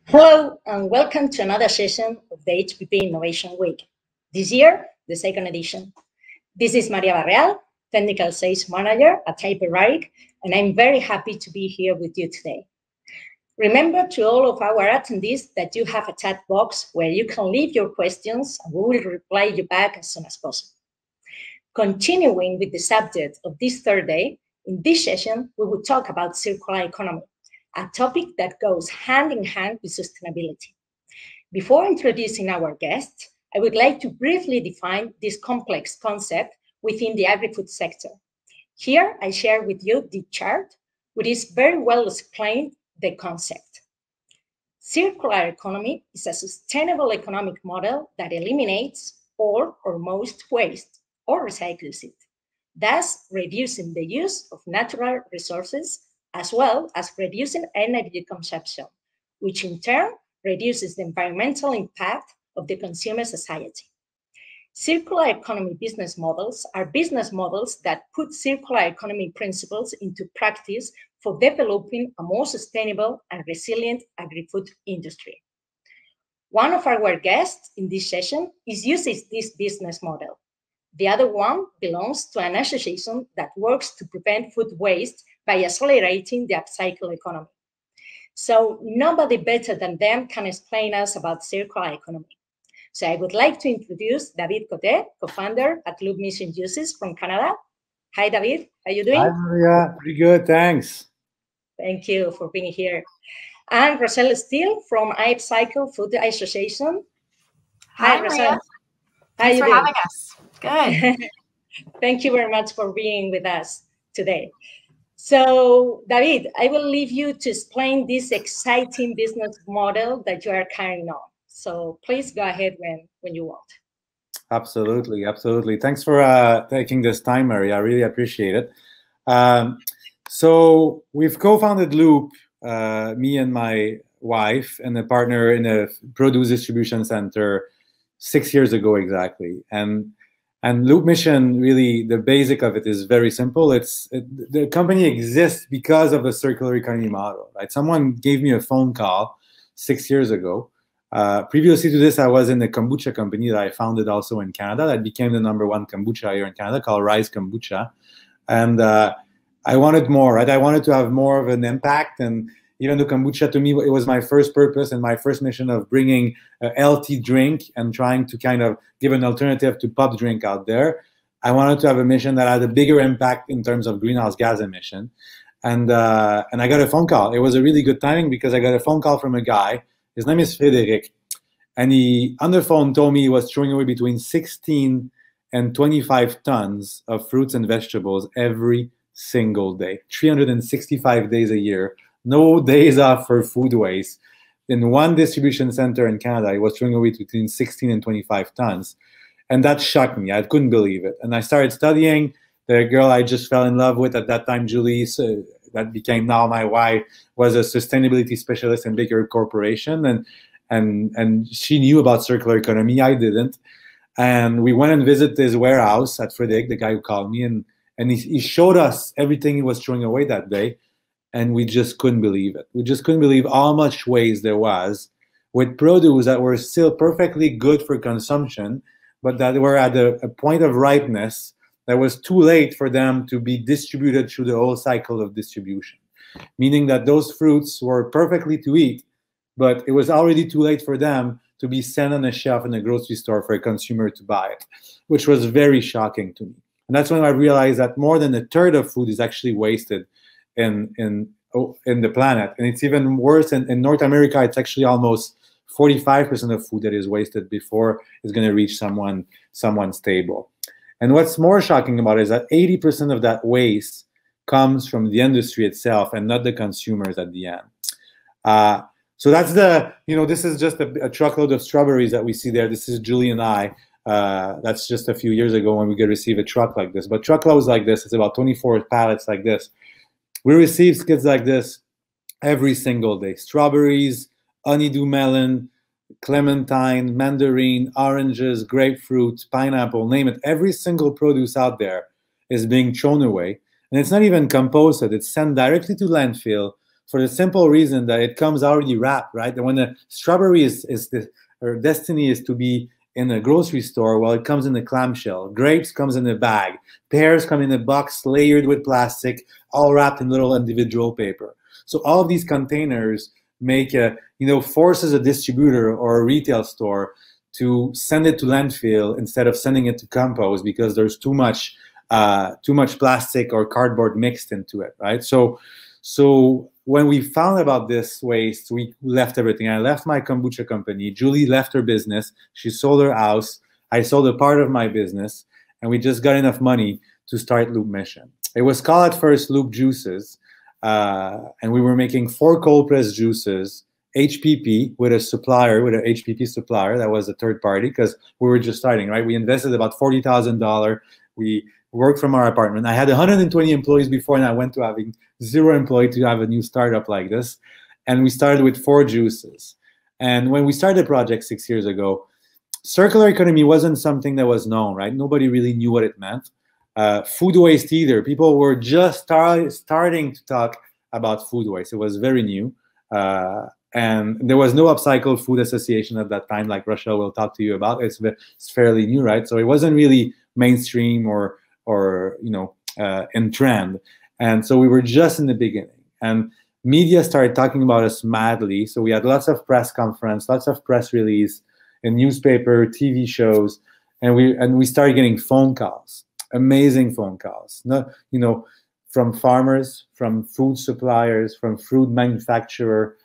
Hello and welcome to another session of the HPP Innovation Week. This year, the second edition. This is Maria Barreal, Technical Sales Manager at Hyperaric, and I'm very happy to be here with you today. Remember to all of our attendees that you have a chat box where you can leave your questions and we will reply you back as soon as possible. Continuing with the subject of this third day, in this session, we will talk about circular economy, a topic that goes hand in hand with sustainability. Before introducing our guests, I would like to briefly define this complex concept within the agri-food sector. Here, I share with you the chart, which is very well explained the concept. Circular economy is a sustainable economic model that eliminates all or most waste or recycles it, thus reducing the use of natural resources as well as reducing energy consumption, which in turn reduces the environmental impact of the consumer society. Circular economy business models are business models that put circular economy principles into practice for developing a more sustainable and resilient agri-food industry. One of our guests in this session uses this business model. The other one belongs to an association that works to prevent food waste by accelerating the upcycle economy. So nobody better than them can explain us about circular economy. So I would like to introduce David Cotet, co-founder at Loop Mission Juices from Canada. Hi, David. How are you doing? Hi, Maria. Pretty good, thanks. Thank you for being here. And Rochelle Steele from iUpcycle Food Association. Hi, Rochelle. Thanks for having us. Good. Thank you very much for being with us today. So, David, I will leave you to explain this exciting business model that you are carrying on. So please go ahead when you want. Absolutely, absolutely. Thanks for taking this time, Maria. I really appreciate it. So we've co-founded Loop, me and my wife, and a partner in a produce distribution center 6 years ago exactly. And Loop Mission, really, the basic of it is very simple. The company exists because of the circular economy model, right? Someone gave me a phone call 6 years ago. Previously to this, I was in a kombucha company that I founded also in Canada that became the #1 kombucha here in Canada called Rise Kombucha. And I wanted more, right? I wanted to have more of an impact. And even though kombucha, to me, it was my first purpose and my first mission of bringing a healthy drink and trying to kind of give an alternative to pop drink out there. I wanted to have a mission that had a bigger impact in terms of greenhouse gas emission. And I got a phone call. It was a really good timing because I got a phone call from a guy. His name is Frédéric. And he, on the phone, told me he was throwing away between 16 and 25 tons of fruits and vegetables every single day, 365 days a year. No days off for food waste. In one distribution center in Canada, he was throwing away between 16 and 25 tons. And that shocked me. I couldn't believe it. And I started studying. The girl I just fell in love with at that time, Julie, that became now my wife, was a sustainability specialist in bigger corporation. And she knew about circular economy. I didn't. And we went and visited his warehouse at Frédéric, the guy who called me. And he showed us everything he was throwing away that day. And we just couldn't believe it. We just couldn't believe how much waste there was with produce that were still perfectly good for consumption, but that were at a point of ripeness that was too late for them to be distributed through the whole cycle of distribution. Meaning that those fruits were perfectly to eat, but it was already too late for them to be sent on a shelf in a grocery store for a consumer to buy it, which was very shocking to me. And that's when I realized that more than a third of food is actually wasted in the planet. And it's even worse in North America. It's actually almost 45% of food that is wasted before it's going to reach someone's table. And what's more shocking about it is that 80% of that waste comes from the industry itself and not the consumers at the end. So that's this is just a truckload of strawberries that we see there. This is Julie and I. That's just a few years ago when we could receive a truck like this. But truckloads like this, it's about 24 pallets like this. We receive skids like this every single day. Strawberries, honeydew melon, clementine, mandarin, oranges, grapefruit, pineapple, name it. Every single produce out there is being thrown away. And it's not even composted. It's sent directly to landfill for the simple reason that it comes already wrapped, right? And when the strawberry or destiny is to be in a grocery store, well, it comes in a clamshell. Grapes comes in a bag. Pears come in a box layered with plastic, all wrapped in little individual paper. So all of these containers make forces a distributor or a retail store to send it to landfill instead of sending it to compost because there's too much plastic or cardboard mixed into it, right? So when we found about this waste, we left everything. I left my kombucha company. Julie left her business. She sold her house. I sold a part of my business, and we just got enough money to start Loop Mission. It was called at first Loop Juices, and we were making 4 cold press juices, HPP, with an HPP supplier that was a third party because we were just starting, right? We invested about $40,000. We worked from our apartment. I had 120 employees before, and I went to having 0 employees to have a new startup like this. And we started with 4 juices. And when we started the project 6 years ago, circular economy wasn't something that was known, right? Nobody really knew what it meant. Food waste either. People were just starting to talk about food waste. It was very new. And there was no upcycled food association at that time, like Rochelle will talk to you about. It's fairly new, right? So it wasn't really mainstream or in trend. And so we were just in the beginning. And media started talking about us madly. So we had lots of press conference, lots of press release, in newspaper, TV shows, and we started getting phone calls, amazing phone calls. From farmers, from food suppliers, from food manufacturer,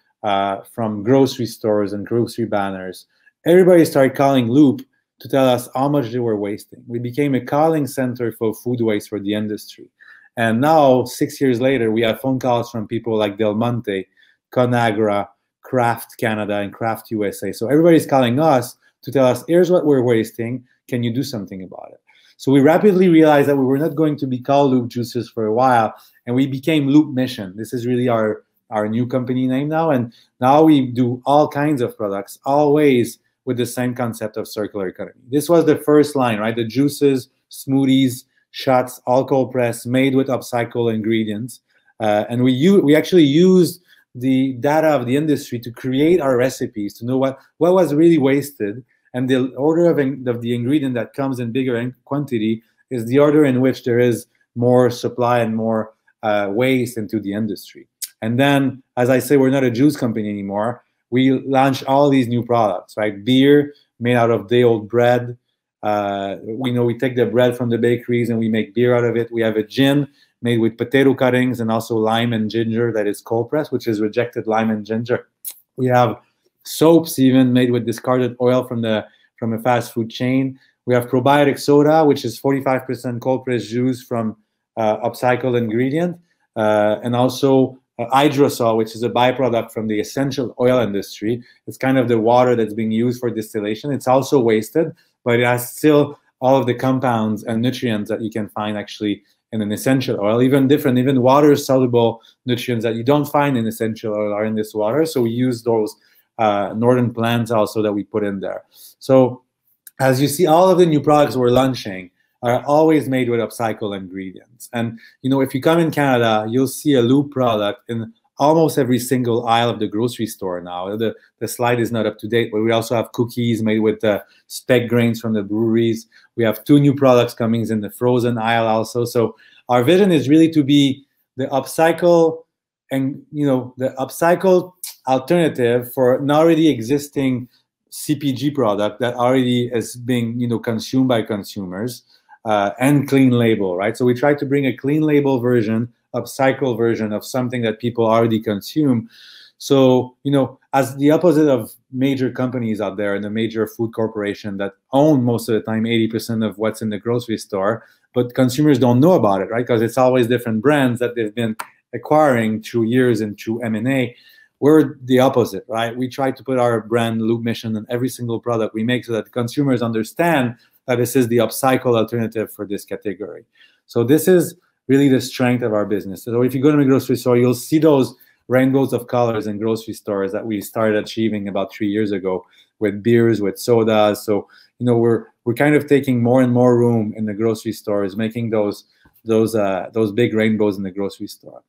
from grocery stores and grocery banners. Everybody started calling Loop to tell us how much they were wasting. We became a calling center for food waste for the industry. And now, 6 years later, we have phone calls from people like Del Monte, Conagra, Kraft Canada, and Kraft USA. So everybody's calling us to tell us, here's what we're wasting. Can you do something about it? So we rapidly realized that we were not going to be called Loop Juices for a while, and we became Loop Mission. This is really our new company name now. And now we do all kinds of products, always with the same concept of circular economy. This was the first line, right? The juices, smoothies, shots, all cold press, made with upcycled ingredients. And we actually used the data of the industry to create our recipes, to know what was really wasted. And the order of the ingredient that comes in bigger quantity is the order in which there is more supply and more waste into the industry. And then, as I say, we're not a juice company anymore. We launched all these new products, right? Beer made out of day-old bread. We take the bread from the bakeries and we make beer out of it. We have a gin made with potato cuttings and also lime and ginger that is cold pressed, which is rejected lime and ginger. We have soaps even made with discarded oil from a fast food chain. We have probiotic soda, which is 45% cold pressed juice from upcycled ingredient, and also hydrosol, which is a byproduct from the essential oil industry. It's kind of the water that's being used for distillation. It's also wasted, but it has still all of the compounds and nutrients that you can find actually in an essential oil. Even water-soluble nutrients that you don't find in essential oil are in this water. So we use those northern plants also that we put in there. So as you see, all of the new products we're launching are always made with upcycled ingredients. And if you come in Canada, you'll see a Loop product in almost every single aisle of the grocery store now. The slide is not up to date, but we also have cookies made with spec grains from the breweries. We have 2 new products coming in the frozen aisle also. So our vision is really to be the upcycle and the upcycled alternative for an already existing CPG product that already is being consumed by consumers, and clean label, right? So we try to bring a clean label version, upcycled version of something that people already consume. So as the opposite of major companies out there and the major food corporation that own most of the time 80% of what's in the grocery store, but consumers don't know about it, right? Because it's always different brands that they've been acquiring through years and through M&A. We're the opposite, right? We try to put our brand Loop Mission in every single product we make so that consumers understand that this is the upcycled alternative for this category. So this is really the strength of our business. So if you go to the grocery store, you'll see those rainbows of colors in grocery stores that we started achieving about 3 years ago with beers, with sodas. So we're kind of taking more and more room in the grocery stores, making those big rainbows in the grocery store.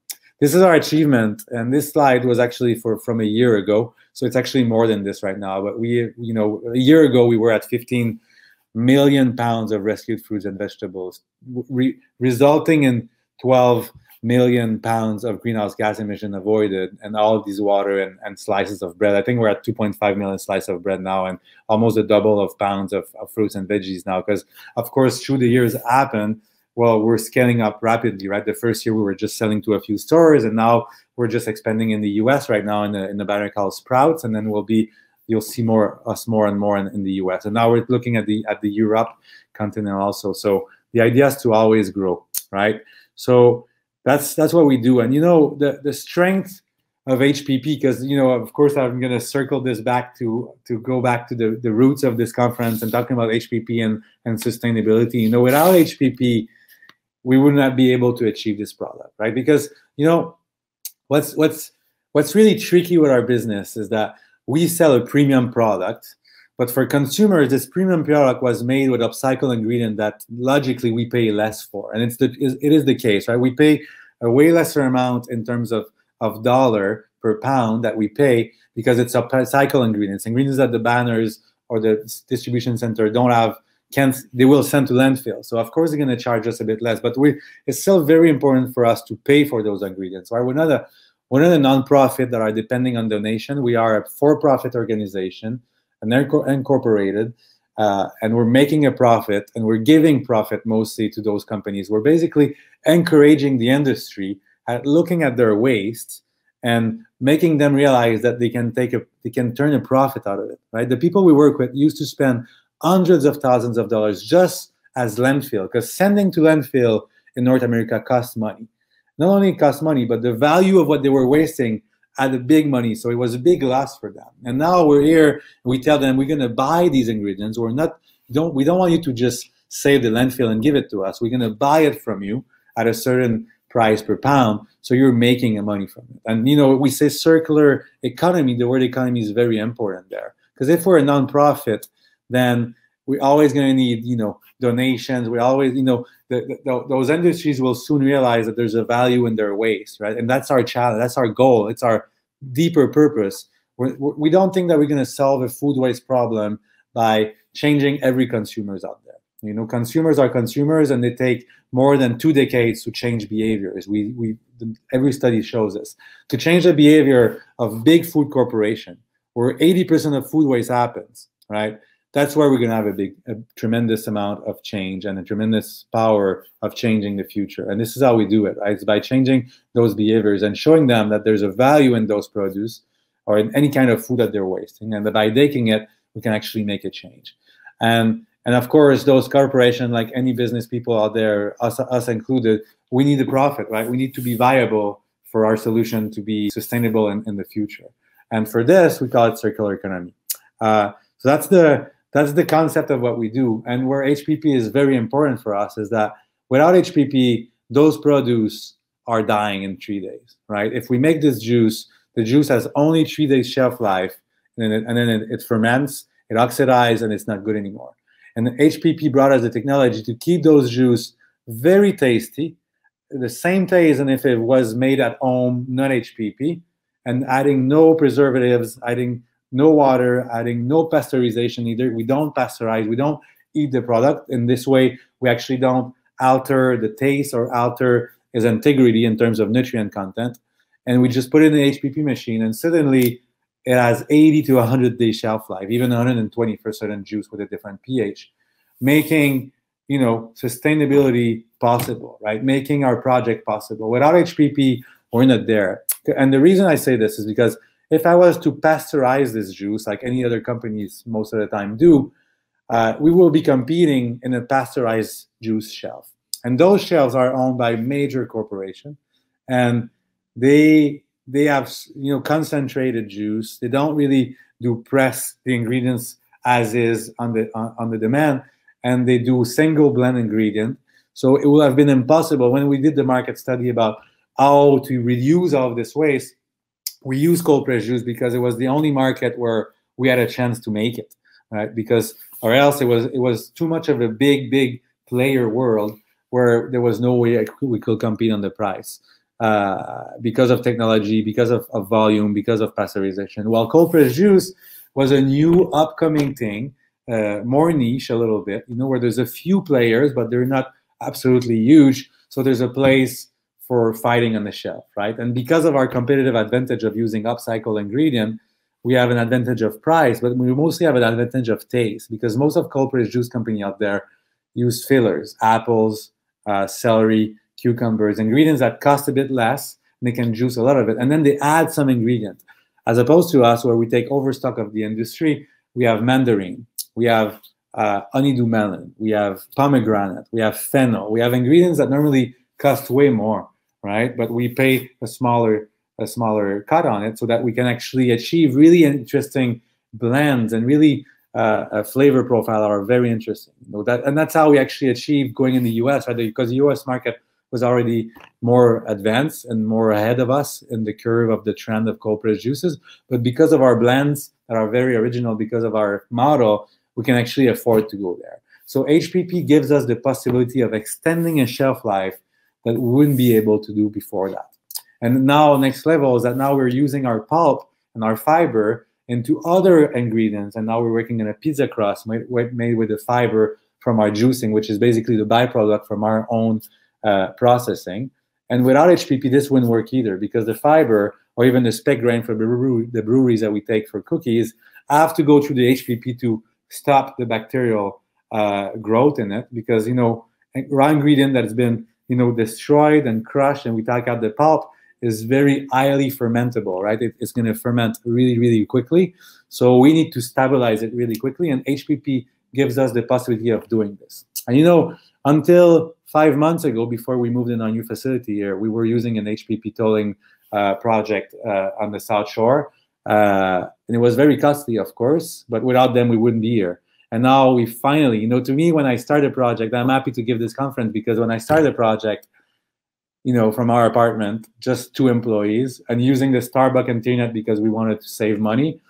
this is our achievement. And this slide was actually from a year ago. So it's actually more than this right now. But we, you know, a year ago, we were at 15 million pounds of rescued fruits and vegetables, resulting in 12 million pounds of greenhouse gas emission avoided, and all of these water and slices of bread. I think we're at 2.5 million slices of bread now, and almost a double of pounds of fruits and veggies now. Because, of course, through the years happened, well, we're scaling up rapidly, right? The first year we were just selling to a few stores, and now we're just expanding in the US right now in the banner called Sprouts, and then you'll see us more and more in the US. And now we're looking at the Europe continent also. So the idea is to always grow, right? So that's what we do. And you know, the strength of HPP, because, you know, of course I'm going to circle this back to go back to the roots of this conference and talking about HPP and sustainability. You know, without HPP, we would not be able to achieve this product, right? Because, you know, what's really tricky with our business is that we sell a premium product, but for consumers, this premium product was made with upcycled ingredient that logically we pay less for, and it is the case, right? We pay a way lesser amount in terms of dollar per pound that we pay because it's upcycled ingredients that the banners or the distribution center don't have. They will send to landfill. So of course they're going to charge us a bit less, but it's still very important for us to pay for those ingredients. Right? We're not a nonprofit that are depending on donation. We are a for-profit organization, and they're incorporated, and we're making a profit, and we're giving profit mostly to those companies. We're basically encouraging the industry at looking at their waste and making them realize that they can turn a profit out of it. Right? The people we work with used to spend hundreds of thousands of dollars just as landfill, because sending to landfill in North America costs money. Not only it costs money, but the value of what they were wasting added big money. So it was a big loss for them. And now we're here, and we tell them we're going to buy these ingredients. We don't want you to just save the landfill and give it to us. We're going to buy it from you at a certain price per pound, so you're making money from it. And you know, we say circular economy. The word economy is very important there, because if we're a nonprofit, then we're always going to need, you know, donations. We always, you know, those industries will soon realize that there's a value in their waste, right? And that's our challenge. That's our goal. It's our deeper purpose. We don't think that we're going to solve a food waste problem by changing every consumers out there. You know, consumers are consumers, and they take more than 2 decades to change behaviors. Every study shows us. To change the behavior of big food corporation, where 80% of food waste happens, right? That's where we're going to have a tremendous amount of change and a tremendous power of changing the future. And this is how we do it, right? It's by changing those behaviors and showing them that there's a value in those produce or in any kind of food that they're wasting. And that by taking it, we can actually make a change. And of course, those corporations, like any business people out there, us included, we need a profit, right? We need to be viable for our solution to be sustainable in the future. And for this, we call it circular economy. So that's the concept of what we do. And where HPP is very important for us is that without HPP, those produce are dying in 3 days, right? If we make this juice, the juice has only 3 days shelf life, and then it ferments, it oxidizes, and it's not good anymore. And the HPP brought us the technology to keep those juice very tasty, the same taste as if it was made at home, not HPP, and adding no preservatives, adding no water, adding no pasteurization either. We don't pasteurize, we don't eat the product. In this way, we actually don't alter the taste or alter its integrity in terms of nutrient content. And we just put it in the HPP machine, and suddenly it has 80 to 100 day shelf life, even 120 for certain juice with a different pH, making, you know, sustainability possible, right? Making our project possible. Without HPP, we're not there. And the reason I say this is because if I was to pasteurize this juice, like any other companies most of the time do, we will be competing in a pasteurized juice shelf. And those shelves are owned by major corporations, and they have, you know, concentrated juice. They don't really do press the ingredients as is on the demand, and they do single blend ingredient. So it will have been impossible. When we did the market study about how to reduce all of this waste, we used cold press juice because it was the only market where we had a chance to make it, right? Because or else it was too much of a big player world where there was no way we could compete on the price. because of technology, because of volume, because of pasteurization. While cold pressed juice was a new upcoming thing, more niche a little bit, where there's a few players, but they're not absolutely huge. So there's a place for fighting on the shelf, right? And because of our competitive advantage of using upcycled ingredient, we have an advantage of price, but we mostly have an advantage of taste, because most of cold pressed juice company out there use fillers, apples, celery, cucumbers, ingredients that cost a bit less, and they can juice a lot of it, and then they add some ingredient. As opposed to us, where we take overstock of the industry, we have mandarin, we have honeydew melon, we have pomegranate, we have fennel, we have ingredients that normally cost way more, right? But we pay a smaller cut on it so that we can actually achieve really interesting blends and really a flavor profile are very interesting. And that's how we actually achieved going in the US, right? Because the US market was already more advanced and more ahead of us in the curve of the trend of cold pressed juices. But because of our blends that are very original, because of our model, we can actually afford to go there. So HPP gives us the possibility of extending a shelf life that we wouldn't be able to do before that. And now next level is that now we're using our pulp and our fiber into other ingredients. And now we're working on a pizza crust made with the fiber from our juicing, which is basically the byproduct from our own processing. And without HPP, this wouldn't work either, because the fiber or even the spec grain for the breweries that we take for cookies have to go through the HPP to stop the bacterial growth in it, because, raw ingredient that's been, destroyed and crushed and we take out the pulp is very highly fermentable, right? It's going to ferment really, really quickly. So we need to stabilize it really quickly, and HPP gives us the possibility of doing this. And until 5 months ago, before we moved in our new facility here, we were using an HPP tolling project on the South Shore. And it was very costly, of course, but without them, we wouldn't be here. And now we finally, to me, when I started a project, I'm happy to give this conference, because when I started a project, from our apartment, just 2 employees, and using the Starbucks internet because we wanted to save money,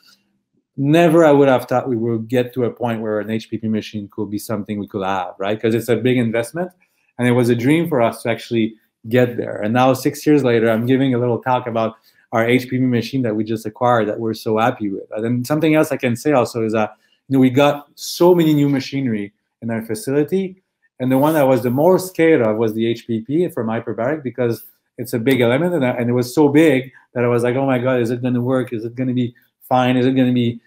never I would have thought we would get to a point where an HPP machine could be something we could have, right? Because it's a big investment, and it was a dream for us to actually get there. And now 6 years later, I'm giving a little talk about our HPP machine that we just acquired that we're so happy with. And then something else I can say also is that we got so many new machinery in our facility, and the one I was the most scared of was the HPP from hyperbaric, because it's a big element, and it was so big that I was like, oh my God, is it going to work? Is it going to be fine? Is it going to be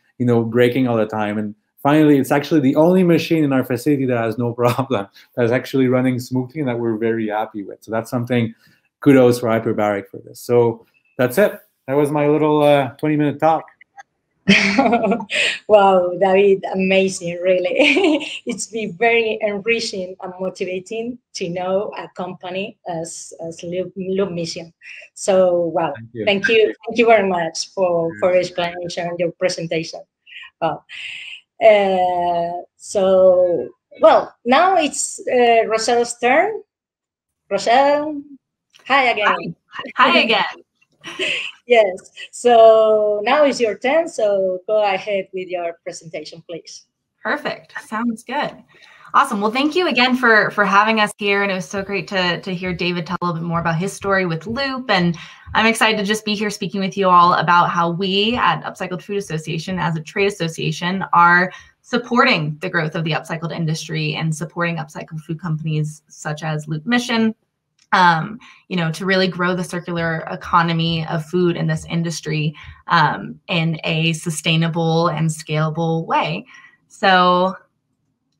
breaking all the time? And finally, it's actually the only machine in our facility that has no problem, that's actually running smoothly, and that we're very happy with. So that's something, kudos for hyperbaric for this. So that's it. That was my little 20-minute talk. Wow, David, amazing, really. It's been very enriching and motivating to know a company as Loop Mission. So, wow, thank you very much for your explanation and your presentation. Wow. Now it's Rochelle's turn. Rochelle, hi again. Hi again. Yes, so now is your turn, so go ahead with your presentation, please. Perfect. Sounds good. Awesome. Well, thank you again for having us here, and it was so great to hear David tell a little bit more about his story with Loop, and I'm excited to just be here speaking with you all about how we at Upcycled Food Association, as a trade association, are supporting the growth of the upcycled industry and supporting upcycled food companies such as Loop Mission, to really grow the circular economy of food in this industry in a sustainable and scalable way. So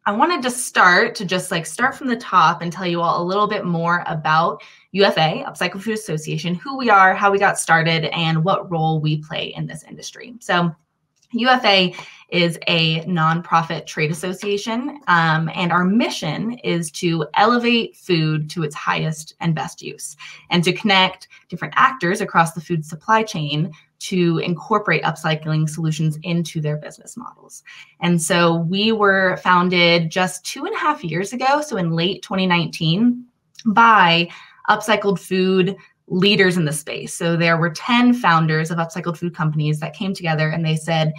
I wanted to start from the top and tell you all a little bit more about UFA, Upcycled Food Association, who we are, how we got started, and what role we play in this industry. So UFA is a nonprofit trade association, and our mission is to elevate food to its highest and best use, and to connect different actors across the food supply chain to incorporate upcycling solutions into their business models. And so we were founded just 2.5 years ago, so in late 2019, by upcycled food leaders in the space. So there were 10 founders of upcycled food companies that came together, and they said,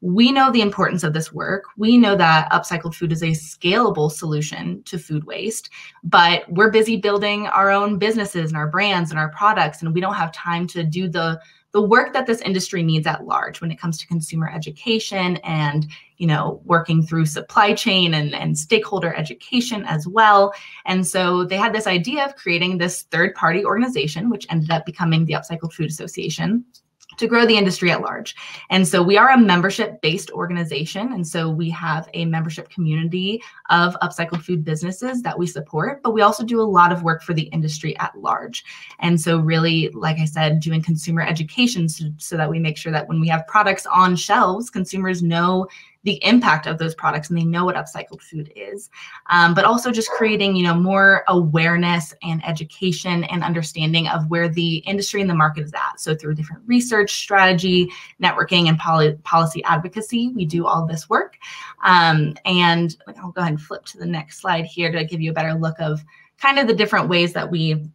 we know the importance of this work. We know that upcycled food is a scalable solution to food waste, but we're busy building our own businesses and our brands and our products, and we don't have time to do the work that this industry needs at large when it comes to consumer education and, you know, working through supply chain and stakeholder education as well. And so they had this idea of creating this third-party organization, which ended up becoming the Upcycled Food Association, to grow the industry at large. And so we are a membership-based organization. And so we have a membership community of upcycled food businesses that we support, but we also do a lot of work for the industry at large. And so really, like I said, doing consumer education so that we make sure that when we have products on shelves, consumers know the impact of those products and they know what upcycled food is, but also just creating, you know, more awareness and education and understanding of where the industry and the market is at. So through different research, strategy, networking, and policy advocacy, we do all this work. And I'll go ahead and flip to the next slide here to give you a better look of kind of the different ways that we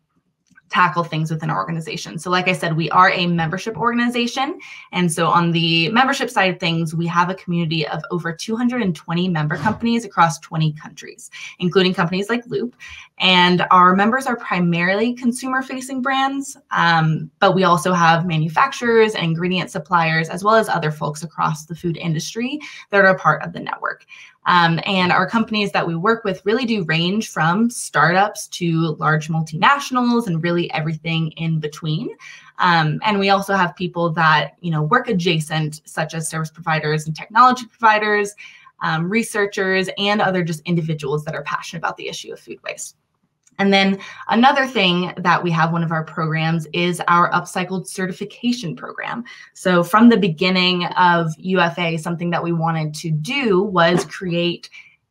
tackle things within our organization. So like I said, we are a membership organization. And so on the membership side of things, we have a community of over 220 member companies across 20 countries, including companies like Loop. And our members are primarily consumer-facing brands, but we also have manufacturers and ingredient suppliers, as well as other folks across the food industry that are a part of the network. And our companies that we work with really do range from startups to large multinationals and really everything in between. And we also have people that, you know, work adjacent, such as service providers and technology providers, researchers, and other just individuals that are passionate about the issue of food waste. And then another thing that we have, one of our programs, is our upcycled certification program. So from the beginning of UFA, something that we wanted to do was create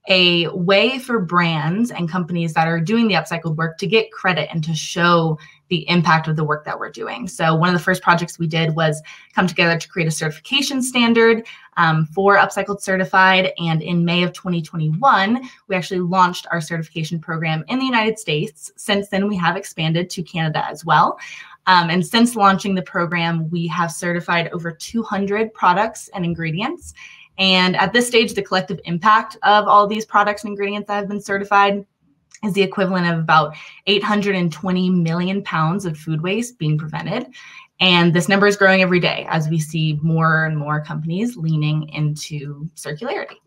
a way for brands and companies that are doing the upcycled work to get credit and to show the impact of the work that we're doing. So one of the first projects we did was come together to create a certification standard for Upcycled Certified. And in May of 2021, we actually launched our certification program in the United States. Since then, we have expanded to Canada as well. And since launching the program, we have certified over 200 products and ingredients. And at this stage, the collective impact of all these products and ingredients that have been certified is the equivalent of about 820 million pounds of food waste being prevented. And this number is growing every day as we see more and more companies leaning into circularity.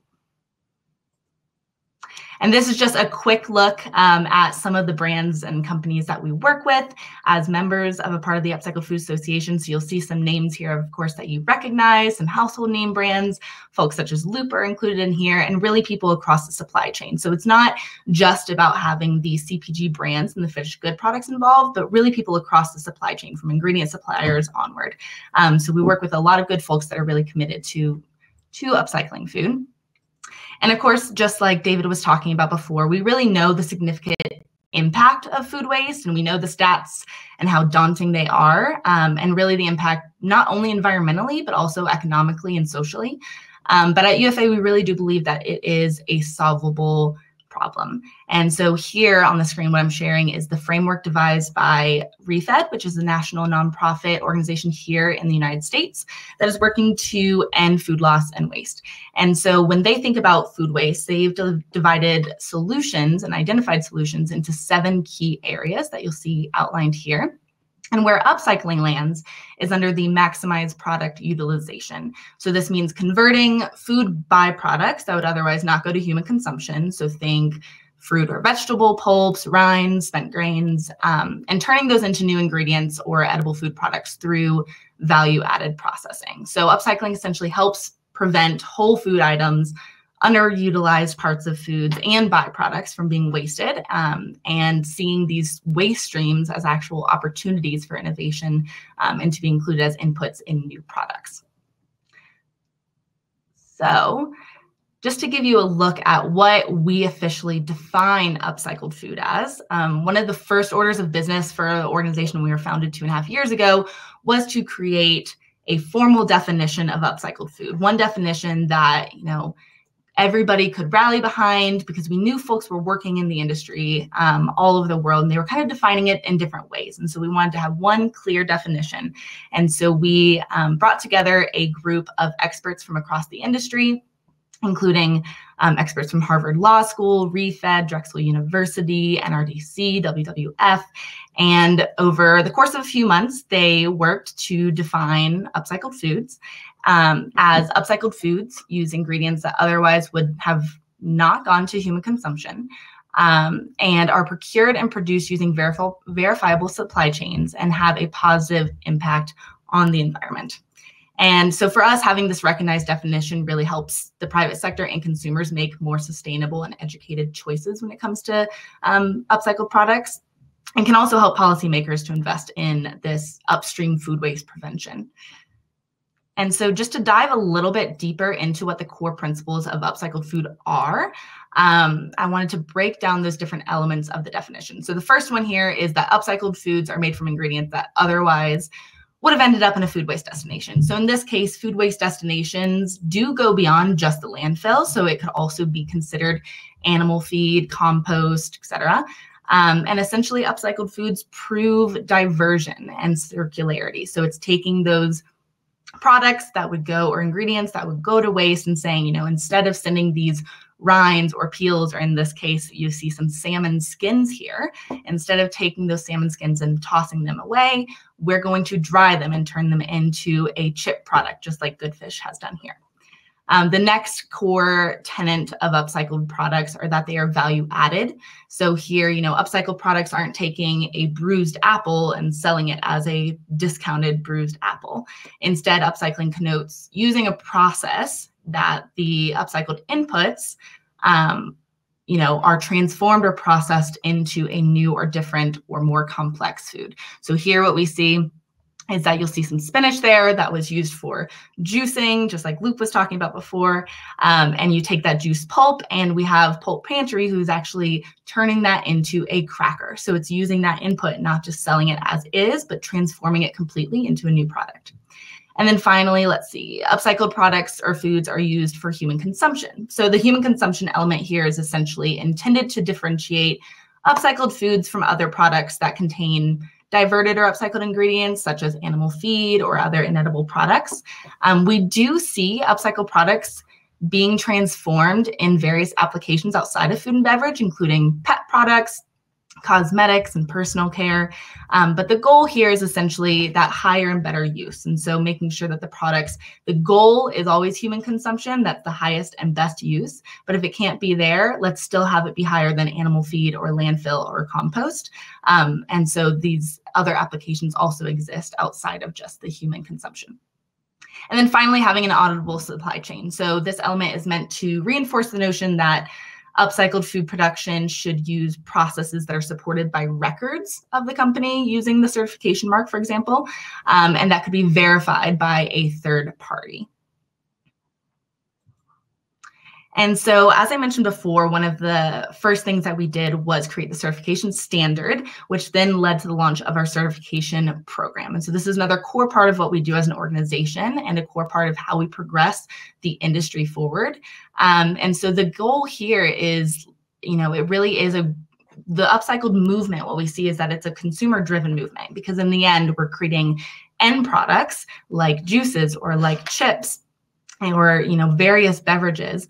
And this is just a quick look at some of the brands and companies that we work with as members of a part of the Upcycled Food Association. So you'll see some names here, of course, that you recognize, some household name brands, folks such as Loop are included in here, and really people across the supply chain. So it's not just about having the CPG brands and the finished good products involved, but really people across the supply chain from ingredient suppliers onward. So we work with a lot of good folks that are really committed to upcycling food. And of course, just like David was talking about before, we really know the significant impact of food waste, and we know the stats and how daunting they are, and really the impact not only environmentally, but also economically and socially. But at UFA, we really do believe that it is a solvable problem. And so here on the screen, what I'm sharing is the framework devised by ReFed, which is a national nonprofit organization here in the United States that is working to end food loss and waste. And so when they think about food waste, they've divided solutions and identified solutions into 7 key areas that you'll see outlined here. And where upcycling lands is under the maximize product utilization. So this means converting food byproducts that would otherwise not go to human consumption. So think fruit or vegetable pulps, rinds, spent grains, and turning those into new ingredients or edible food products through value-added processing. So upcycling essentially helps prevent whole food items, underutilized parts of foods and byproducts from being wasted, and seeing these waste streams as actual opportunities for innovation and to be included as inputs in new products. So just to give you a look at what we officially define upcycled food as, one of the first orders of business for the organization we were founded 2.5 years ago was to create a formal definition of upcycled food. One definition that, everybody could rally behind, because we knew folks were working in the industry all over the world, and they were kind of defining it in different ways. And so we wanted to have one clear definition. And so we brought together a group of experts from across the industry, including experts from Harvard Law School, ReFed, Drexel University, NRDC, WWF. And over the course of a few months, they worked to define upcycled foods as upcycled foods use ingredients that otherwise would have not gone to human consumption, and are procured and produced using verifiable supply chains and have a positive impact on the environment. And so for us, having this recognized definition really helps the private sector and consumers make more sustainable and educated choices when it comes to upcycled products, and can also help policymakers to invest in this upstream food waste prevention. And so just to dive a little bit deeper into what the core principles of upcycled food are, I wanted to break down those different elements of the definition. So the first one here is that upcycled foods are made from ingredients that otherwise would have ended up in a food waste destination. So in this case, food waste destinations do go beyond just the landfill. So it could also be considered animal feed, compost, etc. And essentially upcycled foods prove diversion and circularity. So it's taking those products that would go, or ingredients that would go to waste, and saying, you know, instead of sending these rinds or peels, or in this case, you see some salmon skins here, instead of taking those salmon skins and tossing them away, we're going to dry them and turn them into a chip product, just like Good Fish has done here. The next core tenet of upcycled products are that they are value added. So here, you know, upcycled products aren't taking a bruised apple and selling it as a discounted bruised apple. Instead, upcycling connotes using a process that the upcycled inputs, you know, are transformed or processed into a new or different or more complex food. So here what we see is that you'll see some spinach there that was used for juicing, just like Luke was talking about before. And you take that juice pulp, and we have Pulp Pantry who's actually turning that into a cracker. So it's using that input, not just selling it as is, but transforming it completely into a new product. And then finally, let's see, upcycled products or foods are used for human consumption. So the human consumption element here is essentially intended to differentiate upcycled foods from other products that contain diverted or upcycled ingredients, such as animal feed or other inedible products. We do see upcycled products being transformed in various applications outside of food and beverage, including pet products, cosmetics, and personal care. But the goal here is essentially that higher and better use. And so making sure that the products, the goal is always human consumption. That's the highest and best use. But if it can't be there, let's still have it be higher than animal feed or landfill or compost. And so these other applications also exist outside of just the human consumption. And then finally, having an auditable supply chain. So this element is meant to reinforce the notion that upcycled food production should use processes that are supported by records of the company using the certification mark, for example, and that could be verified by a third party. And so, as I mentioned before, one of the first things that we did was create the certification standard, which then led to the launch of our certification program. And so this is another core part of what we do as an organization and a core part of how we progress the industry forward. And so the goal here is, you know, it really is the upcycled movement. What we see is that it's a consumer-driven movement, because in the end, we're creating end products like juices or like chips or, you know, various beverages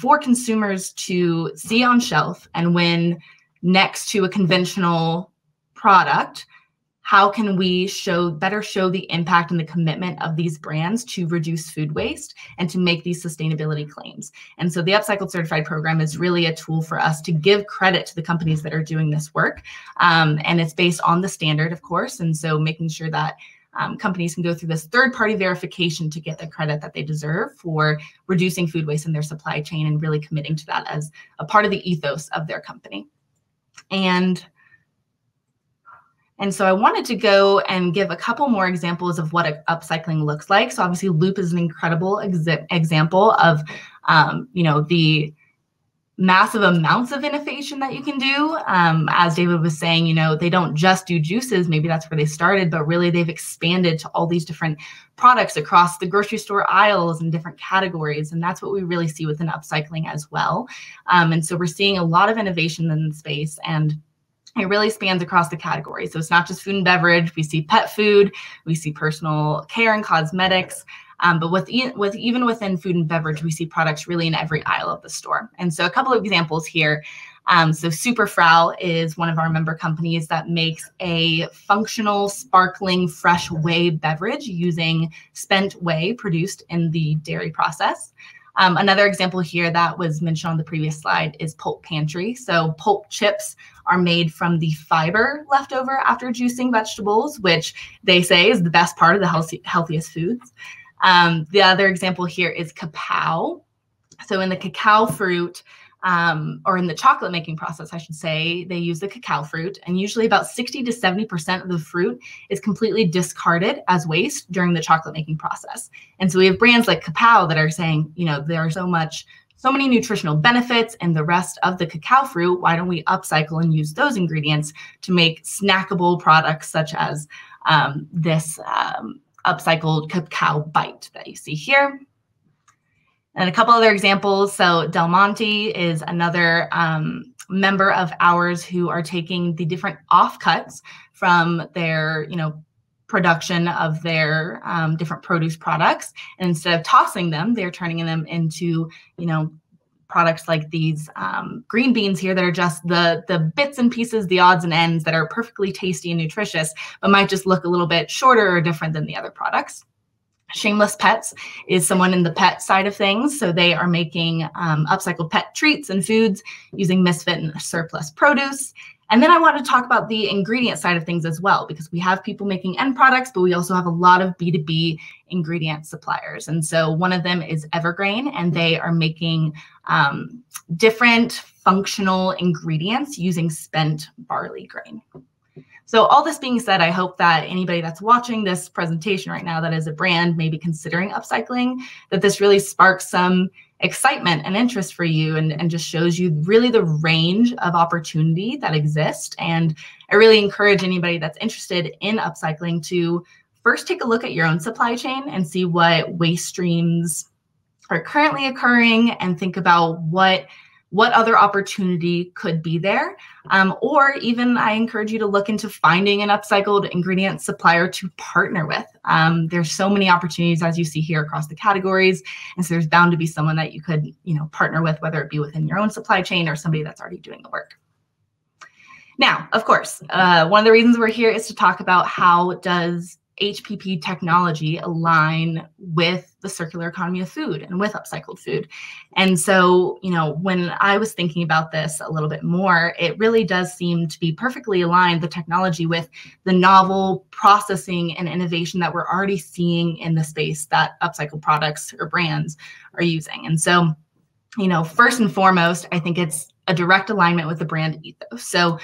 for consumers to see on shelf. And when next to a conventional product, how can we better show the impact and the commitment of these brands to reduce food waste and to make these sustainability claims? And so the Upcycled Certified program is really a tool for us to give credit to the companies that are doing this work. And it's based on the standard, of course. And so making sure that companies can go through this third-party verification to get the credit that they deserve for reducing food waste in their supply chain and really committing to that as a part of the ethos of their company. And so I wanted to go and give a couple more examples of what upcycling looks like. So obviously Loop is an incredible example of, you know, the massive amounts of innovation that you can do. As David was saying, they don't just do juices. Maybe that's where they started, but really they've expanded to all these different products across the grocery store aisles and different categories. And that's what we really see within upcycling as well. And so we're seeing a lot of innovation in the space, and it really spans across the category. So it's not just food and beverage. We see pet food, we see personal care and cosmetics. But even within food and beverage, we see products really in every aisle of the store. And so a couple of examples here. So Superfrau is one of our member companies that makes a functional, sparkling, fresh whey beverage using spent whey produced in the dairy process. Another example here that was mentioned on the previous slide is Pulp Pantry. So pulp chips are made from the fiber left over after juicing vegetables, which they say is the best part of the healthiest foods. The other example here is cacao. So in the cacao fruit, or in the chocolate making process, I should say, they use the cacao fruit, and usually about 60 to 70% of the fruit is completely discarded as waste during the chocolate making process. And so we have brands like Cacao that are saying, there are so many nutritional benefits in the rest of the cacao fruit. Why don't we upcycle and use those ingredients to make snackable products such as this upcycled cacao bite that you see here. And a couple other examples. So Del Monte is another member of ours who are taking the different offcuts from their, production of their different produce products. And instead of tossing them, they're turning them into, products like these green beans here that are just the bits and pieces, the odds and ends that are perfectly tasty and nutritious, but might just look a little bit shorter or different than the other products. Shameless Pets is someone in the pet side of things. So they are making upcycled pet treats and foods using misfit and surplus produce. And then I want to talk about the ingredient side of things as well, because we have people making end products, but we also have a lot of B2B ingredient suppliers. And so one of them is Evergrain, and they are making different functional ingredients using spent barley grain. So all this being said, I hope that anybody that's watching this presentation right now that is a brand maybe considering upcycling, that this really sparks some excitement and interest for you and just shows you really the range of opportunity that exists. And I really encourage anybody that's interested in upcycling to first take a look at your own supply chain and see what waste streams are currently occurring and think about what other opportunity could be there. Or even I encourage you to look into finding an upcycled ingredient supplier to partner with. There's so many opportunities, as you see here, across the categories. And so there's bound to be someone that you could, partner with, whether it be within your own supply chain or somebody that's already doing the work. Now, of course, one of the reasons we're here is to talk about how does HPP technology align with the circular economy of food and with upcycled food. And so, when I was thinking about this a little bit more, it really does seem to be perfectly aligned, the technology, with the novel processing and innovation that we're already seeing in the space that upcycled products or brands are using. And so, first and foremost, I think it's a direct alignment with the brand ethos. So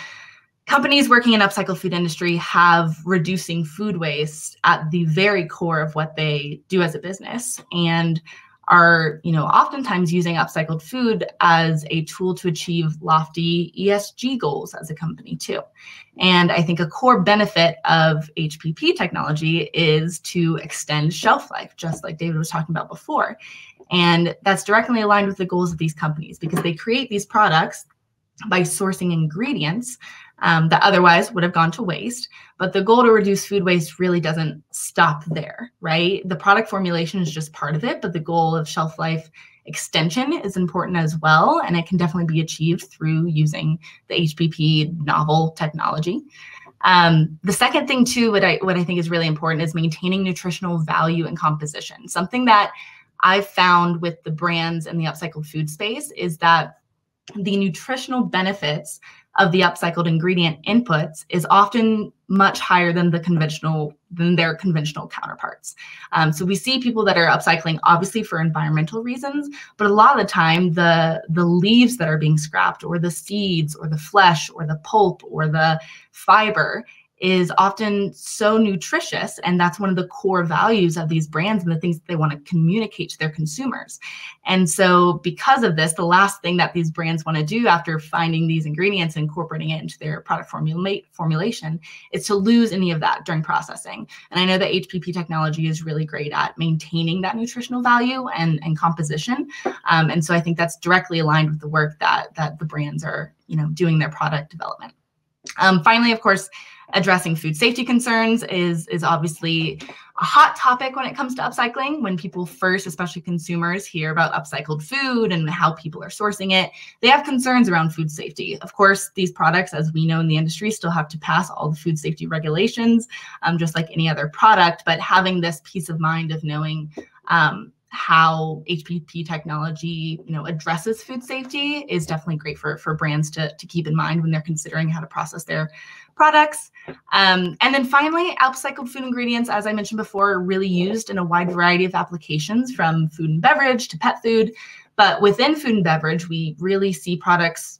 companies working in upcycled food industry have reducing food waste at the very core of what they do as a business, and are, oftentimes using upcycled food as a tool to achieve lofty ESG goals as a company too. And I think a core benefit of HPP technology is to extend shelf life, just like David was talking about before. And that's directly aligned with the goals of these companies, because they create these products by sourcing ingredients that otherwise would have gone to waste. But the goal to reduce food waste really doesn't stop there, right? The product formulation is just part of it, but the goal of shelf life extension is important as well. And it can definitely be achieved through using the HPP novel technology. The second thing too, what I think is really important is maintaining nutritional value and composition. Something that I've found with the brands in the upcycled food space is that the nutritional benefits of the upcycled ingredient inputs is often much higher than their conventional counterparts. So we see people that are upcycling obviously for environmental reasons, but a lot of the time the leaves that are being scrapped, or the seeds, or the flesh, or the pulp, or the fiber is often so nutritious, and that's one of the core values of these brands and the things that they want to communicate to their consumers. And so because of this, the last thing that these brands want to do after finding these ingredients and incorporating it into their product formulation is to lose any of that during processing. And I know that HPP technology is really great at maintaining that nutritional value and composition. And so I think that's directly aligned with the work that the brands are, doing their product development. Finally, of course, addressing food safety concerns is obviously a hot topic when it comes to upcycling. When people first, especially consumers, hear about upcycled food and how people are sourcing it, they have concerns around food safety. Of course, these products, as we know in the industry, still have to pass all the food safety regulations, just like any other product. But having this peace of mind of knowing how HPP technology, addresses food safety is definitely great for brands to keep in mind when they're considering how to process their products. And then finally, upcycled food ingredients, as I mentioned before, are really used in a wide variety of applications, from food and beverage to pet food. But within food and beverage, we really see products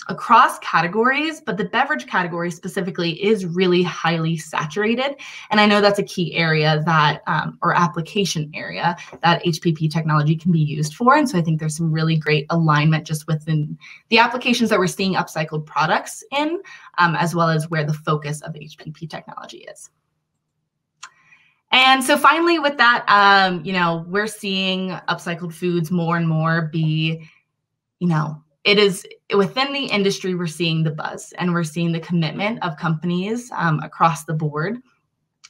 across categories, but the beverage category specifically is really highly saturated. And I know that's a key area that, or application area that HPP technology can be used for. And so I think there's some really great alignment just within the applications that we're seeing upcycled products in, as well as where the focus of HPP technology is. And so finally with that, we're seeing upcycled foods more and more be, it is within the industry, we're seeing the buzz and we're seeing the commitment of companies across the board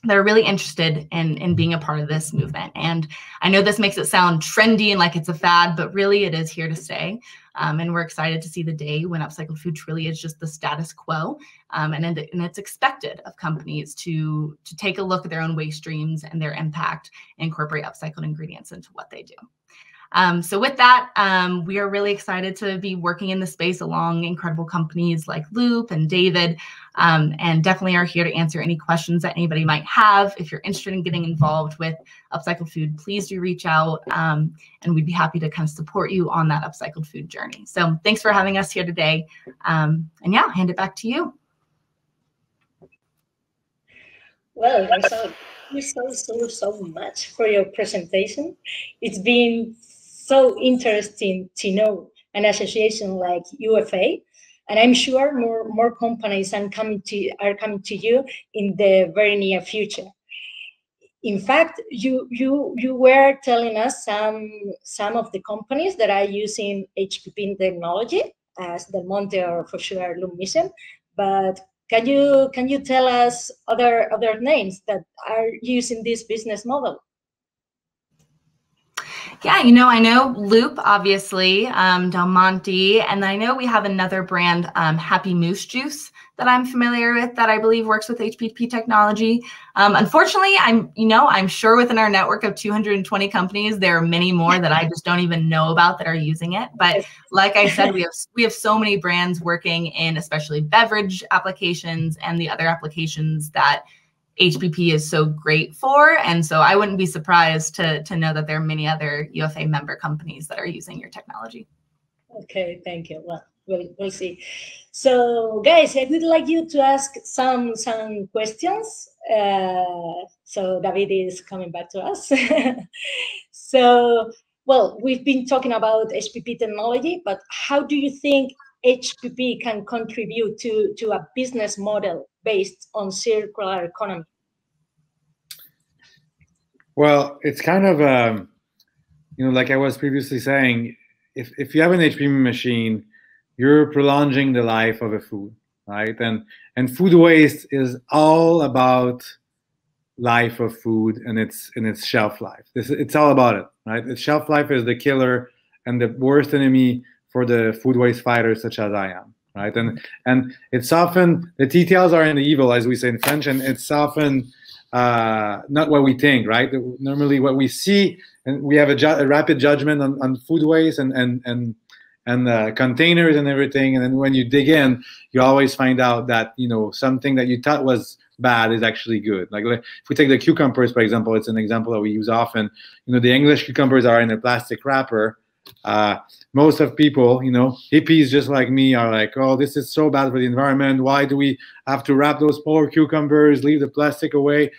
that are really interested in being a part of this movement. And I know this makes it sound trendy and like it's a fad, but really it is here to stay. And we're excited to see the day when upcycled food truly is just the status quo. And it's expected of companies to take a look at their own waste streams and their impact and incorporate upcycled ingredients into what they do. So with that, we are really excited to be working in the space along incredible companies like Loop and David, and definitely are here to answer any questions that anybody might have. If you're interested in getting involved with upcycled food, please do reach out, and we'd be happy to kind of support you on that upcycled food journey. So thanks for having us here today. And yeah, I'll hand it back to you. Well, thank you so much for your presentation. It's been so interesting to know an association like UFA, and I'm sure more companies are coming to you in the very near future. In fact, you were telling us some of the companies that are using HPP technology, as Del Monte or for sure Loop Mission, but can you tell us other names that are using this business model? Yeah, I know Loop, obviously, Del Monte, and I know we have another brand, Happy Moose Juice, that I'm familiar with that I believe works with HPP technology. Unfortunately, I'm sure within our network of 220 companies, there are many more that I just don't even know about that are using it. But like I said, we have so many brands working in especially beverage applications and the other applications that HPP is so great for. And so I wouldn't be surprised to know that there are many other UFA member companies that are using your technology. Okay, thank you. Well, we'll see. So guys, I would like you to ask some questions. So David is coming back to us. So, well, we've been talking about HPP technology, but how do you think HPP can contribute to a business model based on circular economy? Well, it's kind of, like I was previously saying, if you have an HPP machine, you're prolonging the life of a food, right? And food waste is all about life of food and its shelf life. It's all about it, right? Its shelf life is the killer and the worst enemy for the food waste fighters such as I am, right? And it's often, the details are in the evil, as we say in French, and it's often not what we think, right? Normally what we see, and we have a rapid judgment on food waste and containers and everything, and then when you dig in, you always find out that something that you thought was bad is actually good. Like if we take the cucumbers, for example, it's an example that we use often. The English cucumbers are in a plastic wrapper, Most of people, hippies just like me are like, oh, this is so bad for the environment. Why do we have to wrap those poor cucumbers, leave the plastic away?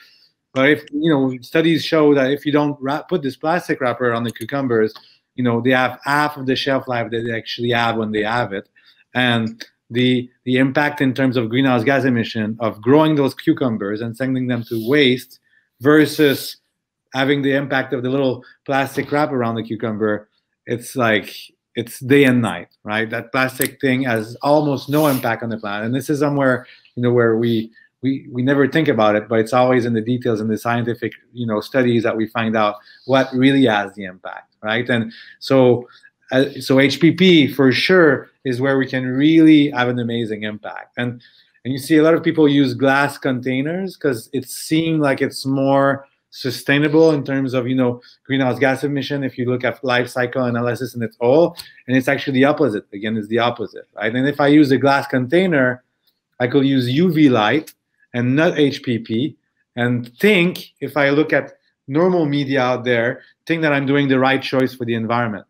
But if, studies show that if you don't put this plastic wrapper on the cucumbers, they have half of the shelf life that they actually have when they have it. And the impact in terms of greenhouse gas emission of growing those cucumbers and sending them to waste versus having the impact of the little plastic wrap around the cucumber, it's like, it's day and night, right? That plastic thing has almost no impact on the planet. And this is somewhere, where we never think about it, but it's always in the details in the scientific, studies that we find out what really has the impact, right? And so HPP for sure is where we can really have an amazing impact. And you see a lot of people use glass containers because it seems like it's more sustainable in terms of, greenhouse gas emission if you look at life cycle analysis in its whole, and it's actually the opposite. Again, it's the opposite, right? And if I use a glass container, I could use UV light and not HPP, and think, if I look at normal media out there, think that I'm doing the right choice for the environment.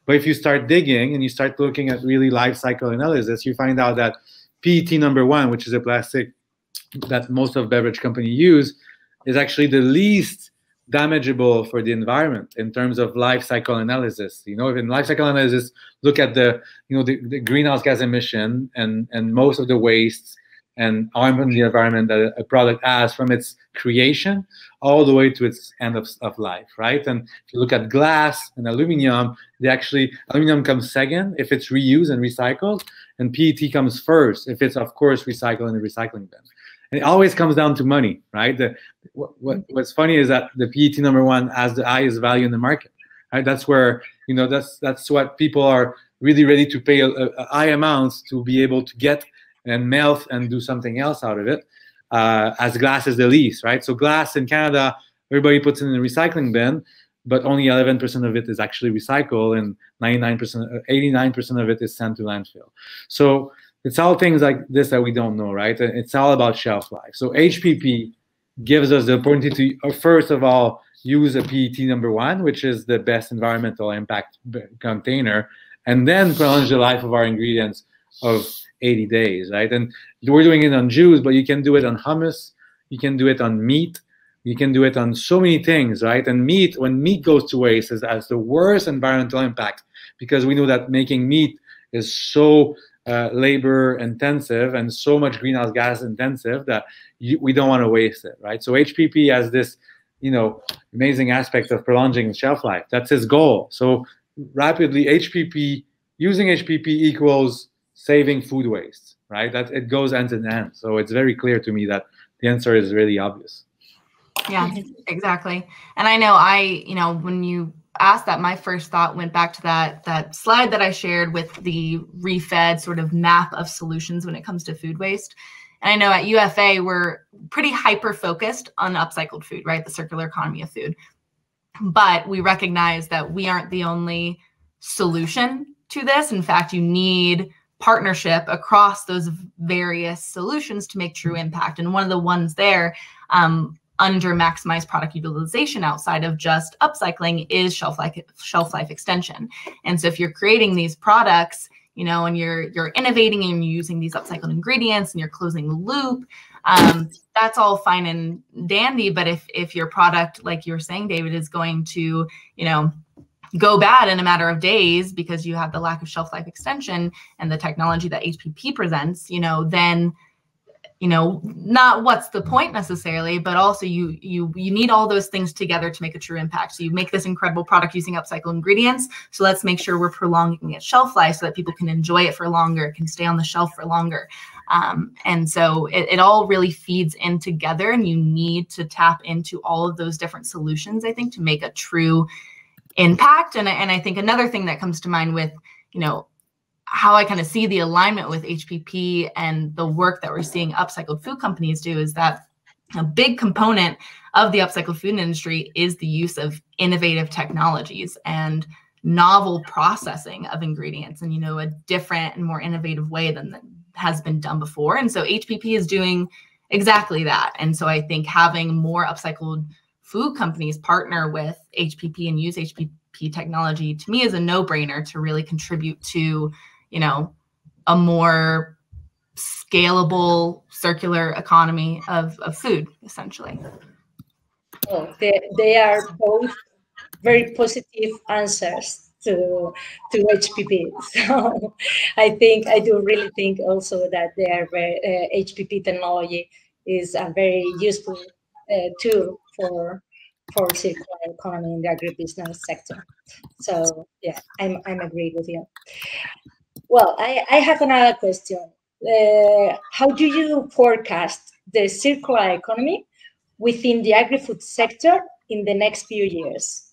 But if you start digging and you start looking at really life cycle analysis, you find out that PET #1, which is a plastic that most of beverage companies use, is actually the least damageable for the environment in terms of life cycle analysis. In life cycle analysis, look at the greenhouse gas emission and most of the wastes and harm on the environment that a product has from its creation all the way to its end of life, right? And if you look at glass and aluminum, aluminum comes second if it's reused and recycled, and PET comes first if it's, of course, recycled in the recycling bin. And it always comes down to money, right? What's funny is that the PET #1 has the highest value in the market, right? That's where, that's what people are really ready to pay high amounts to be able to get and melt and do something else out of it, as glass is the least, right? So glass in Canada, everybody puts it in the recycling bin, but only 11% of it is actually recycled, and 89% of it is sent to landfill. So it's all things like this that we don't know, right? It's all about shelf life. So HPP gives us the opportunity to, first of all, use a PET #1, which is the best environmental impact container, and then prolong the life of our ingredients of 80 days, right? And we're doing it on juice, but you can do it on hummus, you can do it on meat, you can do it on so many things, right? And meat, when meat goes to waste, has the worst environmental impact, because we know that making meat is so labor intensive and so much greenhouse gas intensive that we don't want to waste it, right? So HPP has this, amazing aspect of prolonging shelf life. That's its goal. So rapidly, using HPP equals saving food waste, right? That it goes hand in hand. So it's very clear to me that the answer is really obvious. Yeah, exactly. And I know when you asked that, my first thought went back to that slide that I shared with the refed sort of map of solutions when it comes to food waste. And I know at UFA, we're pretty hyper-focused on upcycled food, right? The circular economy of food. But we recognize that we aren't the only solution to this. In fact, you need partnership across those various solutions to make true impact. And one of the ones there, under maximized product utilization outside of just upcycling, is shelf life extension. And so if you're creating these products, and you're innovating and you're using these upcycled ingredients and you're closing the loop, that's all fine and dandy. But if your product, like you were saying, David, is going to, go bad in a matter of days because you have the lack of shelf life extension and the technology that HPP presents, then not what's the point necessarily, but also you need all those things together to make a true impact. So you make this incredible product using upcycled ingredients. So let's make sure we're prolonging its shelf life so that people can enjoy it for longer, it can stay on the shelf for longer. And so it all really feeds in together, and you need to tap into all of those different solutions, I think, to make a true impact. And I think another thing that comes to mind with, how I kind of see the alignment with HPP and the work that we're seeing upcycled food companies do is that a big component of the upcycled food industry is the use of innovative technologies and novel processing of ingredients in, a different and more innovative way than has been done before. And so HPP is doing exactly that. And so I think having more upcycled food companies partner with HPP and use HPP technology, to me, is a no-brainer to really contribute to, you know, a more scalable circular economy of food, essentially. Well, they are both very positive answers to HPP. So I do really think also that their HPP technology is a very useful tool for circular economy in the agribusiness sector. So yeah, I'm agreed with you. Well, I have another question. How do you forecast the circular economy within the agri-food sector in the next few years?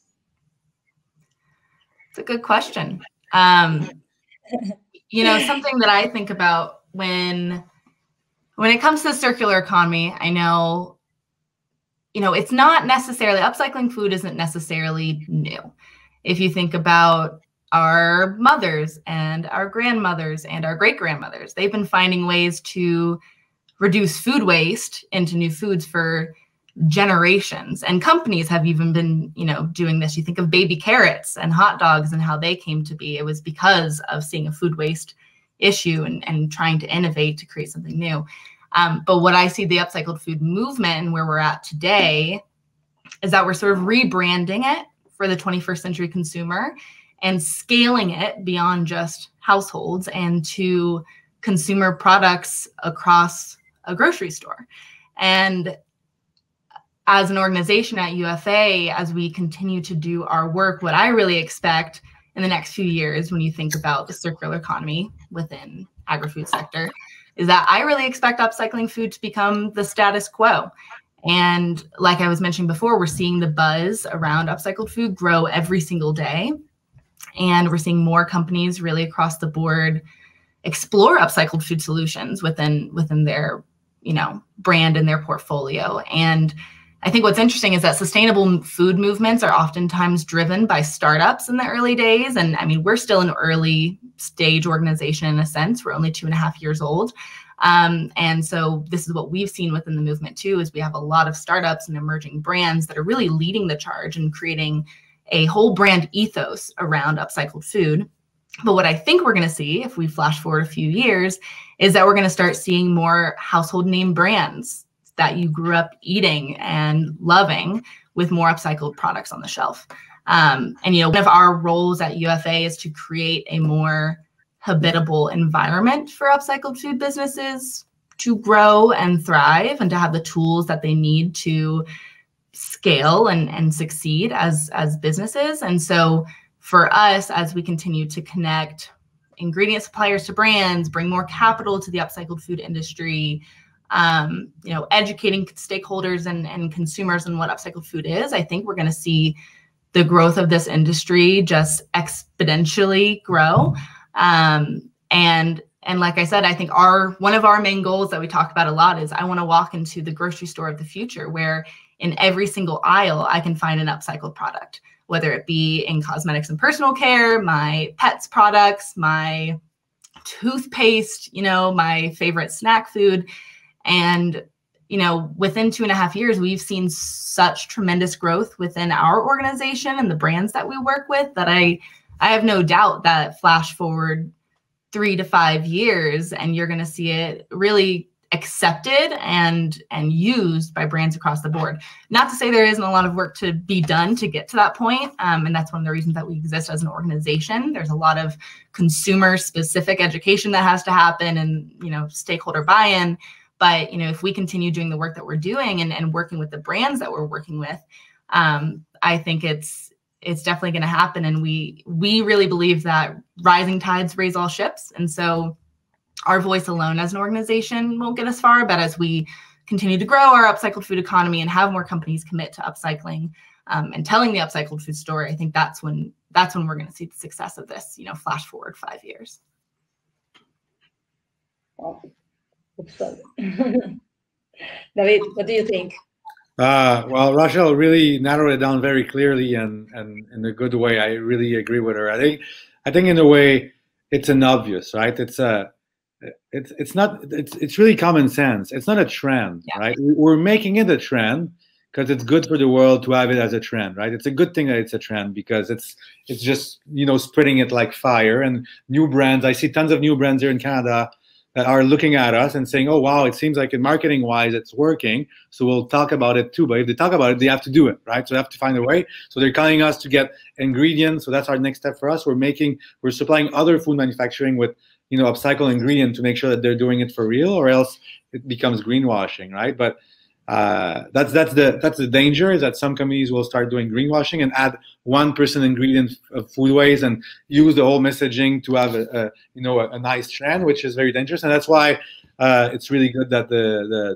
It's a good question. You know, something that I think about when it comes to the circular economy, I know, you know, it's not necessarily, upcycling food isn't necessarily new. If you think about our mothers and our grandmothers and our great-grandmothers, they've been finding ways to reduce food waste into new foods for generations. And companies have even been, you know, doing this. You think of baby carrots and hot dogs and how they came to be. It was because of seeing a food waste issue and trying to innovate to create something new. But what I see the upcycled food movement and where we're at today is that we're sort of rebranding it for the 21st century consumer and scaling it beyond just households and to consumer products across a grocery store. And as an organization at UFA, as we continue to do our work, what I really expect in the next few years when you think about the circular economy within agri-food sector is that I really expect upcycling food to become the status quo. And like I was mentioning before, we're seeing the buzz around upcycled food grow every single day. And we're seeing more companies really across the board explore upcycled food solutions within their, you know, brand and their portfolio. And I think what's interesting is that sustainable food movements are oftentimes driven by startups in the early days. And I mean, we're still an early stage organization in a sense. We're only 2.5 years old. And so this is what we've seen within the movement too, is we have a lot of startups and emerging brands that are really leading the charge and creating a whole brand ethos around upcycled food. But what I think we're going to see, if we flash forward a few years, is that we're going to start seeing more household name brands that you grew up eating and loving with more upcycled products on the shelf. And, you know, one of our roles at UFA is to create a more habitable environment for upcycled food businesses to grow and thrive and to have the tools that they need to scale and succeed as businesses. And so for us, as we continue to connect ingredient suppliers to brands, bring more capital to the upcycled food industry, you know, educating stakeholders and consumers on what upcycled food is, I think we're going to see the growth of this industry just exponentially grow. And like I said, I think one of our main goals that we talk about a lot is I want to walk into the grocery store of the future where in every single aisle I can find an upcycled product, whether it be in cosmetics and personal care, my pets products, my toothpaste, you know, my favorite snack food. And, you know, within 2.5 years, we've seen such tremendous growth within our organization and the brands that we work with that I have no doubt that flash forward 3 to 5 years and you're going to see it really accepted and used by brands across the board. Not to say there isn't a lot of work to be done to get to that point. And that's one of the reasons that we exist as an organization. There's a lot of consumer specific education that has to happen and, you know, stakeholder buy-in. But, you know, if we continue doing the work that we're doing and working with the brands that we're working with, I think it's definitely going to happen. And we really believe that rising tides raise all ships. And so our voice alone as an organization won't get us far, but as we continue to grow our upcycled food economy and have more companies commit to upcycling and telling the upcycled food story, I think that's when we're going to see the success of this, you know, flash forward 5 years. David, what do you think? Well, Rachel really narrowed it down very clearly and in a good way. I really agree with her. I think in a way it's an obvious, right? It's really common sense. It's not a trend, yeah. Right? We're making it a trend because it's good for the world to have it as a trend, right? It's a good thing that it's a trend because it's just, you know, spreading it like fire. And new brands, I see tons of new brands here in Canada that are looking at us and saying, oh, wow, it seems like in marketing wise, it's working. So we'll talk about it too. But if they talk about it, they have to do it, right? So they have to find a way. So they're calling us to get ingredients. So that's our next step for us. We're supplying other food manufacturing with, you know, upcycled ingredient to make sure that they're doing it for real, or else it becomes greenwashing, right? But that's the danger, is that some companies will start doing greenwashing and add 1% ingredient of food waste and use the whole messaging to have a nice trend, which is very dangerous. And that's why it's really good that the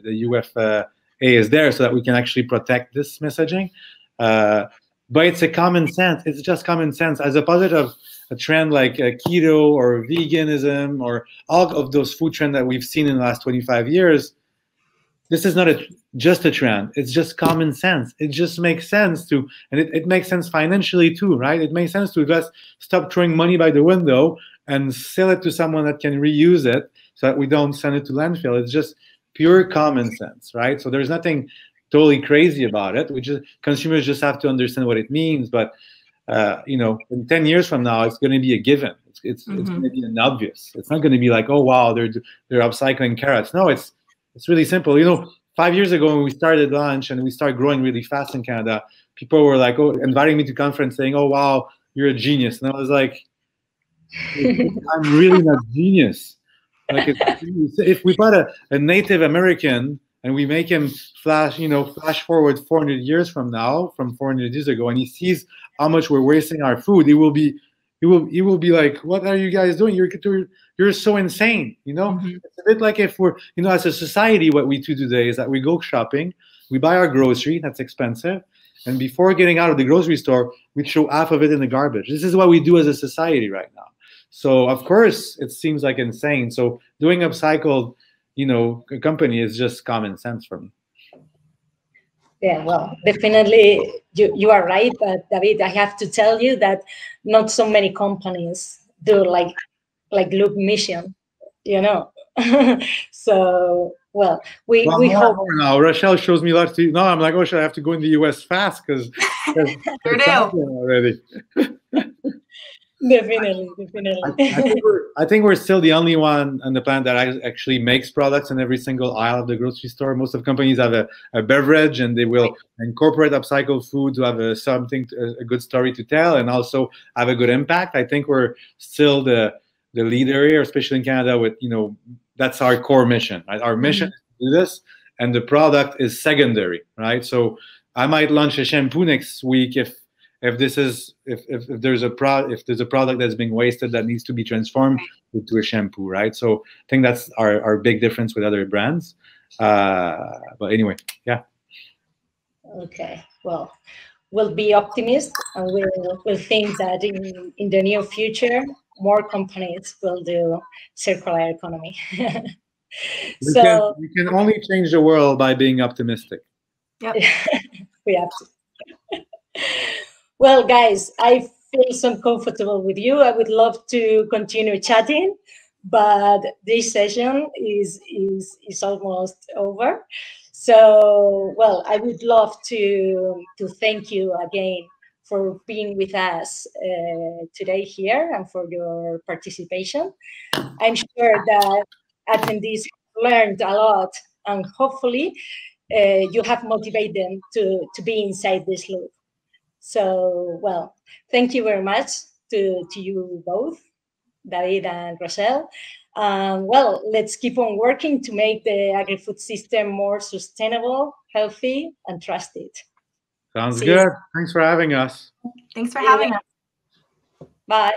UFA is there, so that we can actually protect this messaging. But it's a common sense. It's just common sense, as opposite of a trend like keto or veganism or all of those food trends that we've seen in the last 25 years. This is not just a trend. It's just common sense. It just makes sense to, and it makes sense financially too, right? It makes sense to just stop throwing money by the window and sell it to someone that can reuse it, so that we don't send it to landfill. It's just pure common sense, right? So there's nothing totally crazy about it. Consumers just have to understand what it means. But you know, in 10 years from now, it's going to be a given. It's going to be an obvious. It's not going to be like, oh wow, they're upcycling carrots. No, it's really simple. You know, 5 years ago when we started Lunch and we started growing really fast in Canada, people were like, oh, inviting me to conference saying, oh, wow, you're a genius. And I was like, I'm really not genius. Like, if we put a Native American and we make him flash forward 400 years from now, from 400 years ago, and he sees how much we're wasting our food, he will be like, what are you guys doing? You're so insane, you know? It's a bit like if we're, you know, as a society, what we do today is that we go shopping, we buy our grocery, that's expensive, and before getting out of the grocery store, we throw half of it in the garbage. This is what we do as a society right now. So of course, it seems like insane. So doing upcycled, you know, a company is just common sense for me. Yeah, well, definitely you are right, but David, I have to tell you that not so many companies do like Loop Mission, you know. So, well, we hope. Now Rochelle shows me lots. Now I'm like, oh, should I have to go in the US fast because it's happening already. Definitely. I think we're still the only one on the planet that actually makes products in every single aisle of the grocery store. Most of companies have a beverage, and they will incorporate upcycled food to have a good story to tell, and also have a good impact. I think we're still the leader here, especially in Canada. With, you know, that's our core mission. Right? Our mission is to do this, and the product is secondary, right? So I might launch a shampoo next week if there's a product that's being wasted that needs to be transformed into a shampoo, right? So I think that's our big difference with other brands. But anyway, yeah. Okay, well, we'll be optimistic, and we'll think that in the near future, more companies will do circular economy. We can only change the world by being optimistic. Yep. We have to. Well, guys, I feel so comfortable with you. I would love to continue chatting, but this session is almost over. So, well, I would love to thank you again for being with us today here and for your participation. I'm sure that attendees learned a lot, and hopefully you have motivated them to be inside this loop. So, well, thank you very much to you both, David and Rochelle. Well, let's keep on working to make the agri-food system more sustainable, healthy, and trusted. Sounds good. Thanks for having us. Thanks for having us. Bye.